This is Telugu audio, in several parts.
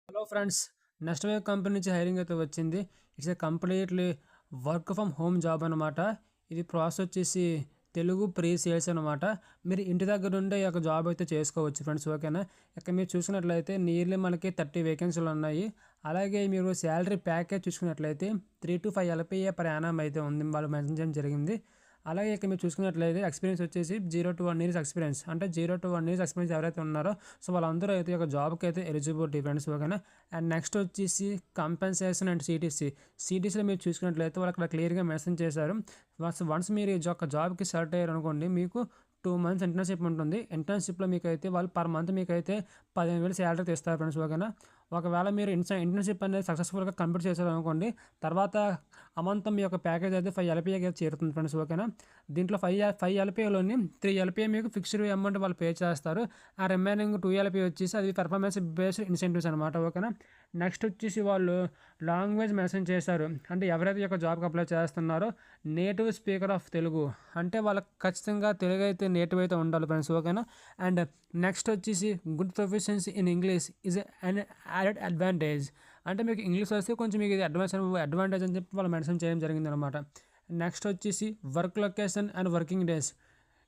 Hello friends, next wave company నుంచి హైరింగ్ అయితే వచ్చింది. It's a completely work from home job అనమాట. ఇది ప్రాసెస్ వచ్చేసి తెలుగు ప్రీ సేల్స్ అనమాట. మీరు ఇంటి దగ్గర ఉండే ఈ యొక్క జాబ్ అయితే చేసుకోవచ్చు ఫ్రెండ్స్. ఓకేనా? ఇక్కడ మీరు చూసుకున్నట్లయితే నియర్లీ మనకి 30 వేకెన్సీలు ఉన్నాయి. అలాగే మీరు శాలరీ ప్యాకేజ్ చూసుకున్నట్లయితే 3 to 5 LPA per annum అయితే ఉంది, వాళ్ళు మెన్షన్ చేయడం జరిగింది. అలాగే ఇక్కడ మీరు చూసుకున్నట్లయితే ఎక్స్పీరియన్స్ వచ్చేసి 0 to 1 years ఎక్స్పీరియన్స్, అంటే 0 to 1 years ఎక్స్పీరియన్స్ ఎవరైతే ఉన్నారో సో వాళ్ళందరూ అయితే ఒక జాబ్కి అయితే ఎలిజిబిలిటీ ఫ్రెండ్స్. ఓకేనా? అండ్ నెక్స్ట్ వచ్చేసి కంపెన్సేషన్ అండ్ సిటీసీలో మీరు చూసుకున్నట్లయితే వాళ్ళు అక్కడ క్లియర్గా మెన్షన్ చేశారు. వన్స్ మీరు ఈ యొక్క జాబ్కి సెలెక్ట్ అయ్యారు అనుకోండి, మీకు 2 months ఇంటర్న్షిప్ ఉంటుంది. ఇంటర్న్షిప్లో మీకు అయితే వాళ్ళు పర్ మంత్ మీకు అయితే 15,000 శాలరీ ఇస్తారు ఫ్రెండ్స్. ఓకేనా? ఒకవేళ మీరు ఇంటర్న్షిప్ అనేది సక్సెస్ఫుల్గా కంప్లీట్ చేశారు అనుకోండి, తర్వాత అమంతం మీ యొక్క ప్యాకేజ్ అయితే 5 LPA చేరుతుంది ఫ్రెండ్స్. ఓకేనా? దీంట్లో 5 LPAలోని 3 LPA మీకు ఫిక్స్డ్ అమౌంట్ వాళ్ళు పే చేస్తారు. ఆ రిమైనింగ్ 2 LPA వచ్చేసి అది పెర్ఫార్మెన్స్ బేస్డ్ ఇన్సెంటివ్స్ అనమాట. ఓకేనా? నెక్స్ట్ వచ్చేసి వాళ్ళు లాంగ్వేజ్ మెన్షన్ చేశారు. అంటే ఎవరైతే ఈ యొక్క జాబ్కి అప్లై చేస్తున్నారో నేటివ్ స్పీకర్ ఆఫ్ తెలుగు, అంటే వాళ్ళకి ఖచ్చితంగా తెలుగు అయితే నేటివ్ అయితే ఉండాలి ఫ్రెండ్స్. ఓకేనా? అండ్ నెక్స్ట్ వచ్చేసి good proficiency in English is an added advantage, అంటే మీకు ఇంగ్లీష్ వస్తే కొంచెం మీకు ఇది అడ్వాంటేజ్ అని చెప్పి వాళ్ళు మెన్షన్ చేయడం జరిగింది అనమాట. నెక్స్ట్ వచ్చేసి work location and working days,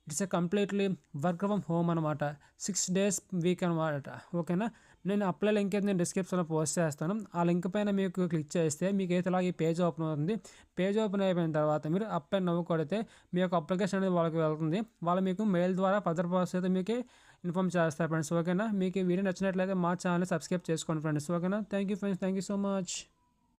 it's a completely work from home అనమాట. 6 days వీక్ అనమాట. ఓకేనా? నేను అప్లై లింక్ అయితే నేను డిస్క్రిప్షన్లో పోస్ట్ చేస్తాను. ఆ లింక్ పైన మీకు క్లిక్ చేస్తే మీకు అయితే ఈ పేజ్ ఓపెన్ అవుతుంది. పేజ్ ఓపెన్ అయిపోయిన తర్వాత మీరు అప్ అండ్ నవ్వు కొడితే మీ యొక్క అప్లికేషన్ అనేది వాళ్ళకి వెళ్తుంది. వాళ్ళు మీకు మెయిల్ ద్వారా ఫర్దర్ ప్రాసెస్ అయితే మీకు ఇన్ఫామ్ చేస్తారు ఫ్రెండ్స్. ఓకేనా? మీకు ఈ వీడియో నచ్చినట్లయితే మా ఛానల్ సబ్స్క్రైబ్ చేసుకోండి ఫ్రెండ్స్. ఓకేనా? Thank you friends, thank you so much.